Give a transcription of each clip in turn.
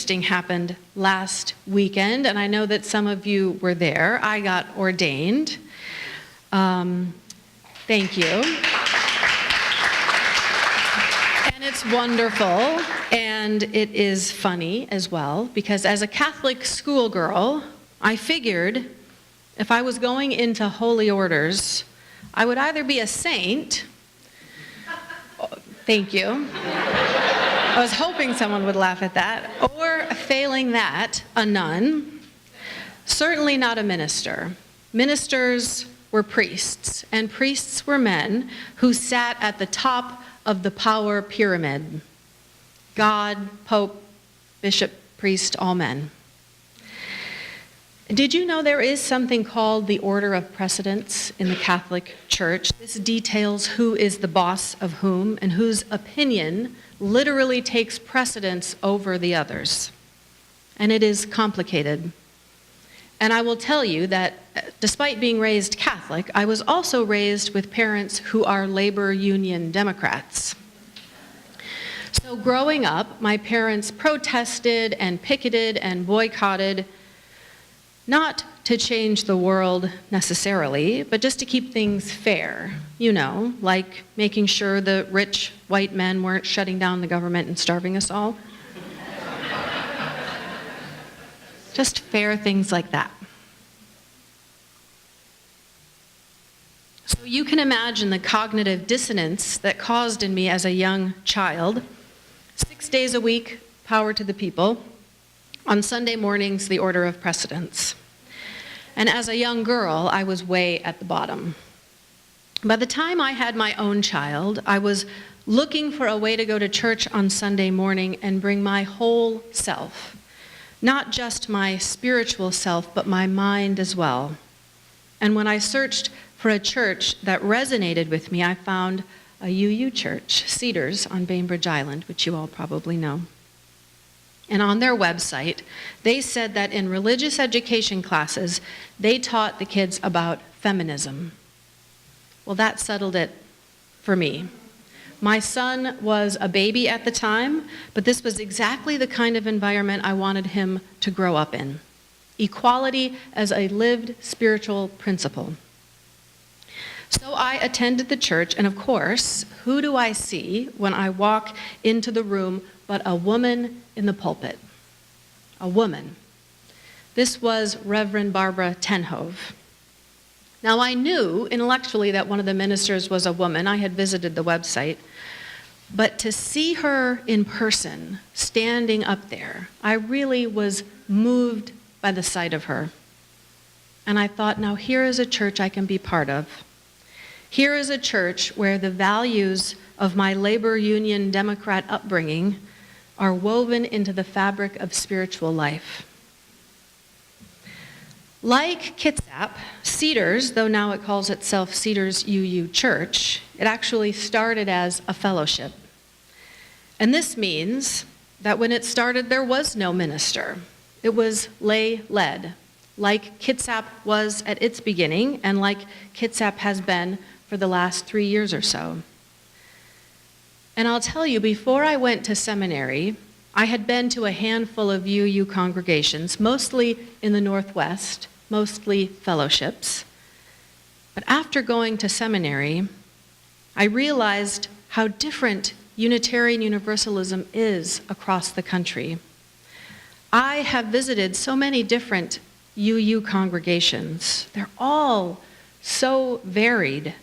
happened last weekend, and I know that some of you were there. I got ordained. Thank you. And it's wonderful, and it is funny as well, because as a Catholic schoolgirl, I figured if I was going into holy orders, I would either be a saint, thank you, I was hoping someone would laugh at that, or failing that, a nun, certainly not a minister. Ministers were priests, and priests were men who sat at the top of the power pyramid. God, Pope, Bishop, priest, all men. Did you know there is something called the order of precedence in the Catholic Church? This details who is the boss of whom and whose opinion literally takes precedence over the others. And it is complicated. And I will tell you that despite being raised Catholic, I was also raised with parents who are labor union Democrats. So growing up, my parents protested and picketed and boycotted, not to change the world necessarily, but just to keep things fair, you know, like making sure the rich white men weren't shutting down the government and starving us all. Just fair things like that. So you can imagine the cognitive dissonance that caused in me as a young child. 6 days a week, power to the people. On Sunday mornings, the order of precedence. And as a young girl, I was way at the bottom. By the time I had my own child, I was looking for a way to go to church on Sunday morning and bring my whole self. Not just my spiritual self, but my mind as well. And when I searched for a church that resonated with me, I found a UU church, Cedars on Bainbridge Island, which you all probably know. And on their website, they said that in religious education classes, they taught the kids about feminism. Well, that settled it for me. My son was a baby at the time, but this was exactly the kind of environment I wanted him to grow up in. Equality as a lived spiritual principle. So I attended the church, and of course, who do I see when I walk into the room but a woman in the pulpit? A woman. This was Reverend Barbara Tenhove. Now I knew intellectually that one of the ministers was a woman. I had visited the website. But to see her in person, standing up there, I really was moved by the sight of her. And I thought, now here is a church I can be part of. Here is a church where the values of my labor union Democrat upbringing are woven into the fabric of spiritual life. Like Kitsap, Cedars, though now it calls itself Cedars UU Church, it actually started as a fellowship. And this means that when it started, there was no minister. It was lay-led, like Kitsap was at its beginning, and like Kitsap has been for the last 3 years or so. And I'll tell you, before I went to seminary, I had been to a handful of UU congregations, mostly in the Northwest, mostly fellowships. But after going to seminary, I realized how different Unitarian Universalism is across the country. I have visited so many different UU congregations. They're all so varied.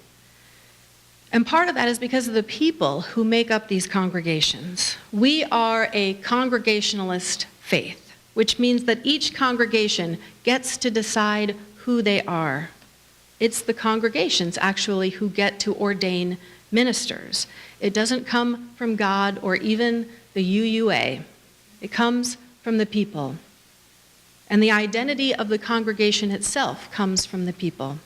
And part of that is because of the people who make up these congregations. We are a congregationalist faith, which means that each congregation gets to decide who they are. It's the congregations, actually, who get to ordain ministers. It doesn't come from God or even the UUA. It comes from the people. And the identity of the congregation itself comes from the people.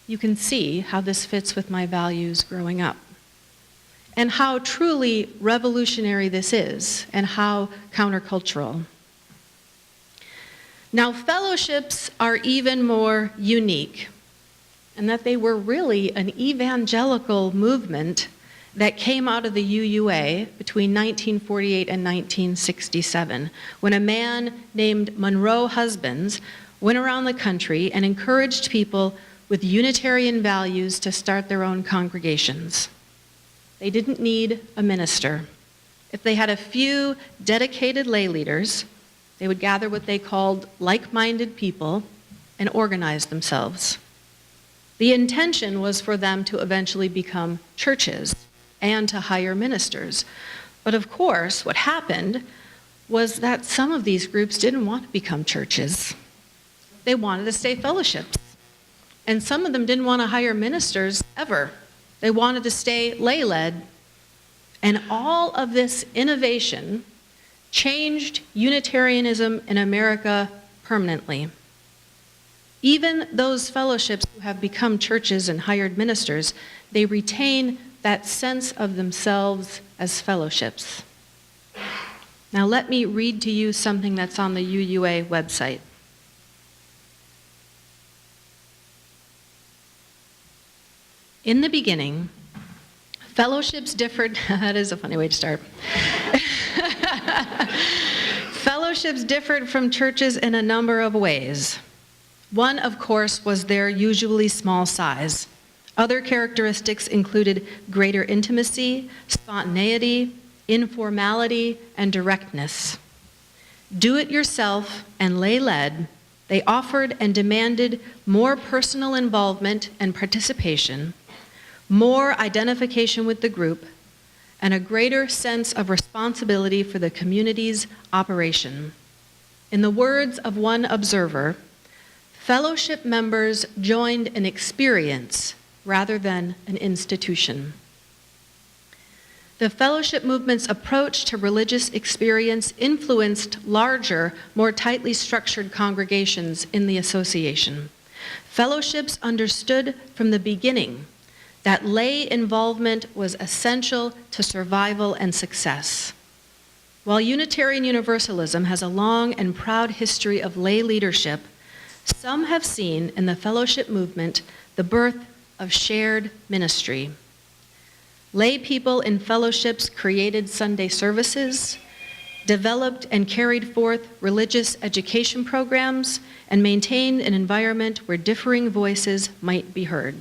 You can see how this fits with my values growing up, and how truly revolutionary this is, and how countercultural. Now, fellowships are even more unique, in that they were really an evangelical movement that came out of the UUA between 1948 and 1967, when a man named Monroe Husbands went around the country and encouraged people with Unitarian values to start their own congregations. They didn't need a minister. If they had a few dedicated lay leaders, they would gather what they called like-minded people and organize themselves. The intention was for them to eventually become churches and to hire ministers. But of course, what happened was that some of these groups didn't want to become churches. They wanted to stay fellowships. And some of them didn't want to hire ministers ever. They wanted to stay lay-led. And all of this innovation changed Unitarianism in America permanently. Even those fellowships who have become churches and hired ministers, they retain that sense of themselves as fellowships. Now let me read to you something that's on the UUA website. In the beginning, fellowships differed, that is a funny way to start. Fellowships differed from churches in a number of ways. One, of course, was their usually small size. Other characteristics included greater intimacy, spontaneity, informality, and directness. Do-it-yourself and lay-led, they offered and demanded more personal involvement and participation, more identification with the group, and a greater sense of responsibility for the community's operation. In the words of one observer, fellowship members joined an experience rather than an institution. The fellowship movement's approach to religious experience influenced larger, more tightly structured congregations in the association. Fellowships understood from the beginning that lay involvement was essential to survival and success. While Unitarian Universalism has a long and proud history of lay leadership, some have seen in the fellowship movement the birth of shared ministry. Lay people in fellowships created Sunday services, developed and carried forth religious education programs, and maintained an environment where differing voices might be heard.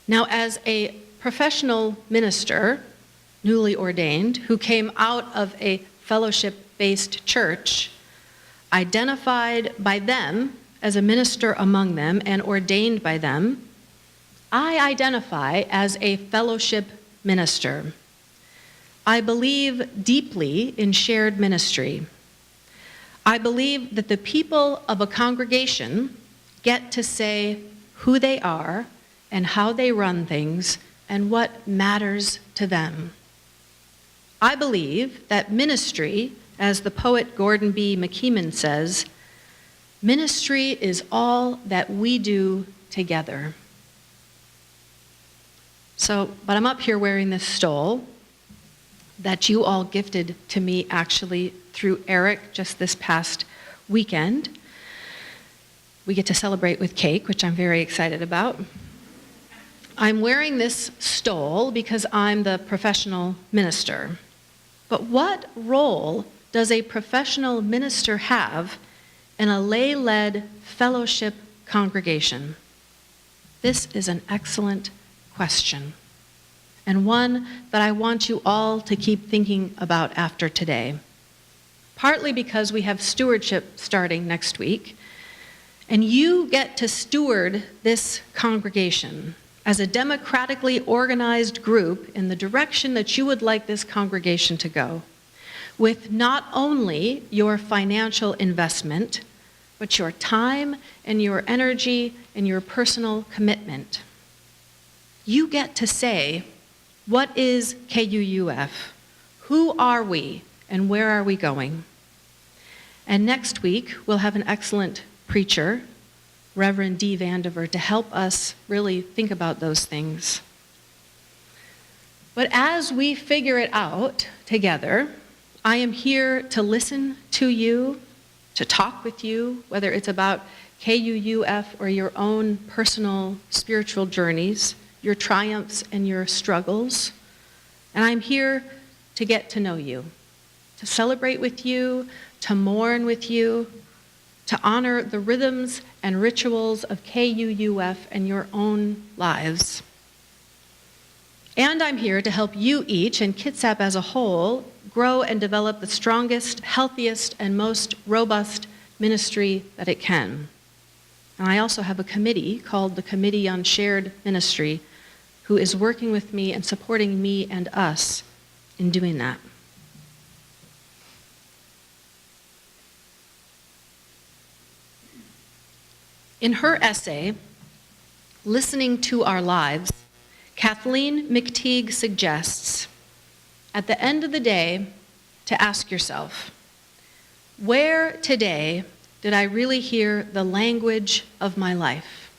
Now, as a professional minister, newly ordained, who came out of a fellowship-based church, identified by them as a minister among them and ordained by them, I identify as a fellowship minister. I believe deeply in shared ministry. I believe that the people of a congregation get to say who they are and how they run things and what matters to them. I believe that ministry, as the poet Gordon B. McKeeman says, ministry is all that we do together. But I'm up here wearing this stole that you all gifted to me actually through Eric just this past weekend. We get to celebrate with cake, which I'm very excited about. I'm wearing this stole because I'm the professional minister. But what role does a professional minister have in a lay-led fellowship congregation? This is an excellent question, and one that I want you all to keep thinking about after today. Partly because we have stewardship starting next week, and you get to steward this congregation as a democratically organized group in the direction that you would like this congregation to go, with not only your financial investment, but your time and your energy and your personal commitment. You get to say, what is KUUF? Who are we and where are we going? And next week, we'll have an excellent preacher, Reverend D. Vandiver, to help us really think about those things. But as we figure it out together, I am here to listen to you, to talk with you, whether it's about KUUF or your own personal spiritual journeys, your triumphs and your struggles. And I'm here to get to know you, to celebrate with you, to mourn with you, to honor the rhythms and rituals of KUUF and your own lives. And I'm here to help you each, and Kitsap as a whole, grow and develop the strongest, healthiest, and most robust ministry that it can. And I also have a committee called the Committee on Shared Ministry, who is working with me and supporting me and us in doing that. In her essay, Listening to Our Lives, Kathleen McTeague suggests, at the end of the day, to ask yourself, where today did I really hear the language of my life?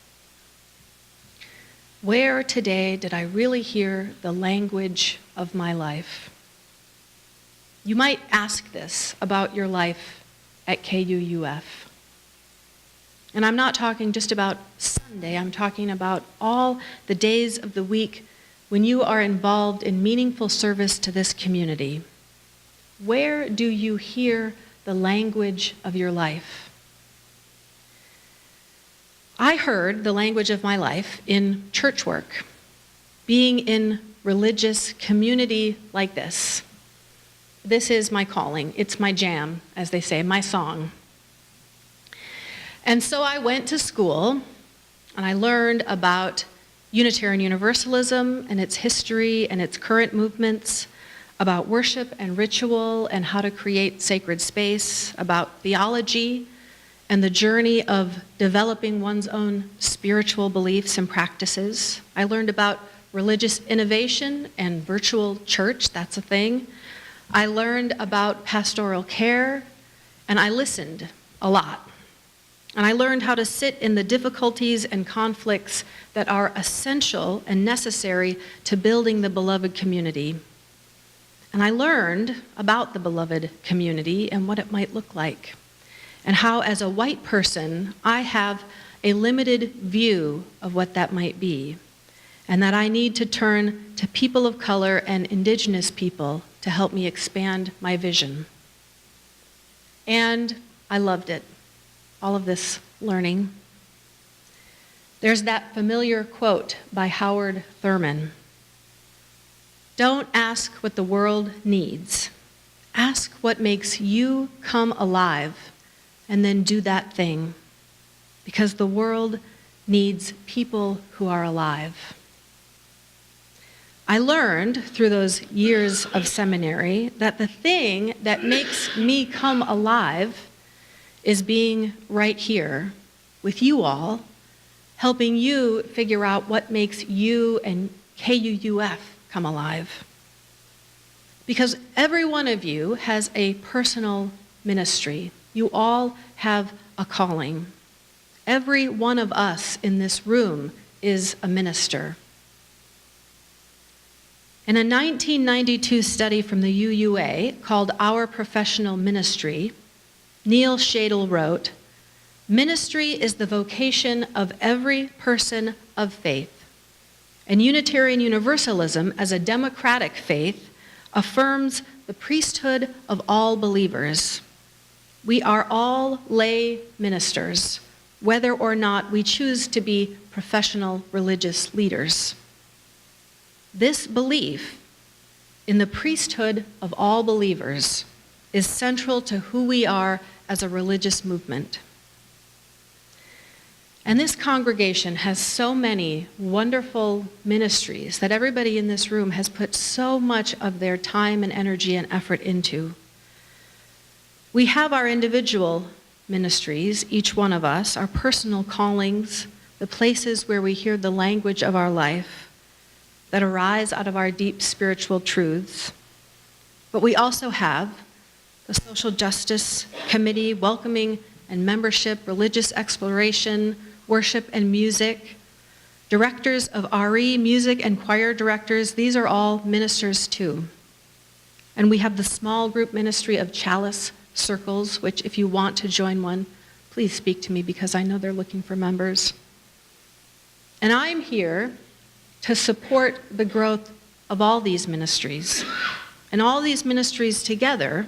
Where today did I really hear the language of my life? You might ask this about your life at KUUF. And I'm not talking just about Sunday, I'm talking about all the days of the week when you are involved in meaningful service to this community. Where do you hear the language of your life? I heard the language of my life in church work, being in religious community like this. This is my calling. It's my jam, as they say, my song. And so I went to school, and I learned about Unitarian Universalism and its history and its current movements, about worship and ritual and how to create sacred space, about theology and the journey of developing one's own spiritual beliefs and practices. I learned about religious innovation and virtual church, that's a thing. I learned about pastoral care, and I listened a lot. And I learned how to sit in the difficulties and conflicts that are essential and necessary to building the beloved community. And I learned about the beloved community and what it might look like, and how, as a white person, I have a limited view of what that might be, and that I need to turn to people of color and indigenous people to help me expand my vision. And I loved it. All of this learning. There's that familiar quote by Howard Thurman. Don't ask what the world needs. Ask what makes you come alive, and then do that thing. Because the world needs people who are alive. I learned through those years of seminary that the thing that makes me come alive is being right here with you all, helping you figure out what makes you and KUUF come alive. Because every one of you has a personal ministry. You all have a calling. Every one of us in this room is a minister. In a 1992 study from the UUA called Our Professional Ministry, Neil Shadle wrote, "Ministry is the vocation of every person of faith, and Unitarian Universalism as a democratic faith affirms the priesthood of all believers. We are all lay ministers, whether or not we choose to be professional religious leaders. This belief in the priesthood of all believers is central to who we are as a religious movement. And this congregation has so many wonderful ministries that everybody in this room has put so much of their time and energy and effort into. We have our individual ministries, each one of us, our personal callings, the places where we hear the language of our life that arise out of our deep spiritual truths. But we also have the Social Justice Committee, welcoming and membership, religious exploration, worship and music, directors of RE, music and choir directors, these are all ministers too. And we have the small group ministry of Chalice Circles, which if you want to join one, please speak to me because I know they're looking for members. And I'm here to support the growth of all these ministries. And all these ministries together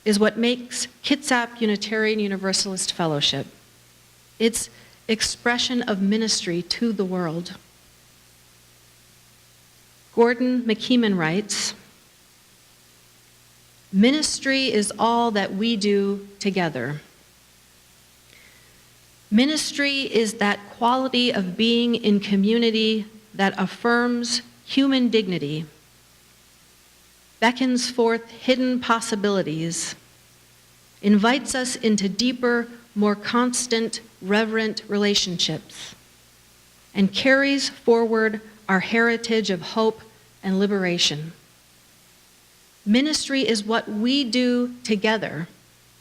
is what makes Kitsap Unitarian Universalist Fellowship. It's expression of ministry to the world. Gordon McKeeman writes, "Ministry is all that we do together. Ministry is that quality of being in community that affirms human dignity, beckons forth hidden possibilities, invites us into deeper, more constant, reverent relationships, and carries forward our heritage of hope and liberation. Ministry is what we do together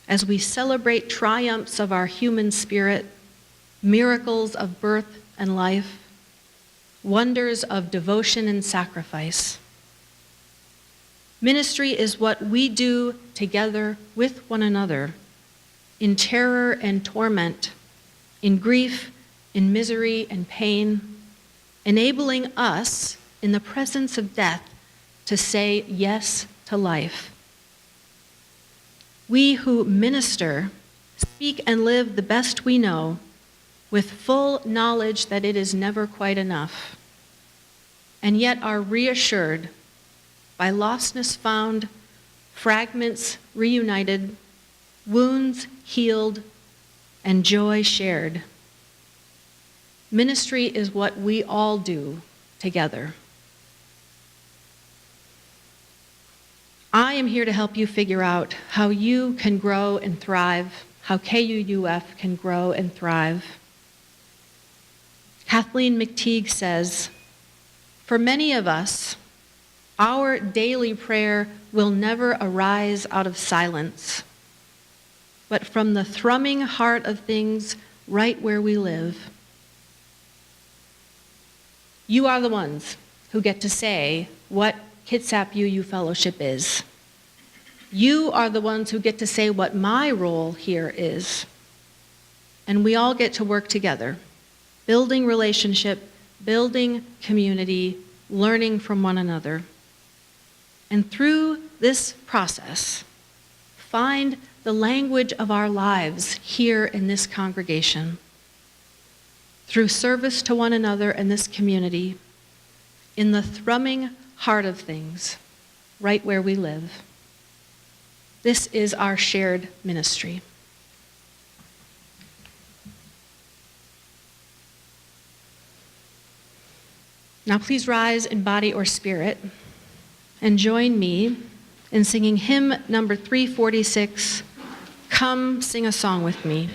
as we celebrate triumphs of our human spirit, miracles of birth and life, wonders of devotion and sacrifice. Ministry is what we do together with one another in terror and torment, in grief, in misery and pain, enabling us in the presence of death to say yes to life. We who minister speak and live the best we know with full knowledge that it is never quite enough, and yet are reassured by lostness found, fragments reunited, wounds healed, and joy shared. Ministry is what we all do together." I am here to help you figure out how you can grow and thrive, how KUUF can grow and thrive. Kathleen McTeague says, "For many of us, our daily prayer will never arise out of silence, but from the thrumming heart of things right where we live." You are the ones who get to say what Kitsap UU Fellowship is. You are the ones who get to say what my role here is. And we all get to work together, building relationship, building community, learning from one another. And through this process, find the language of our lives here in this congregation. Through service to one another in this community, in the thrumming heart of things, right where we live. This is our shared ministry. Now please rise in body or spirit and join me in singing hymn number 346, "Come Sing a Song with Me."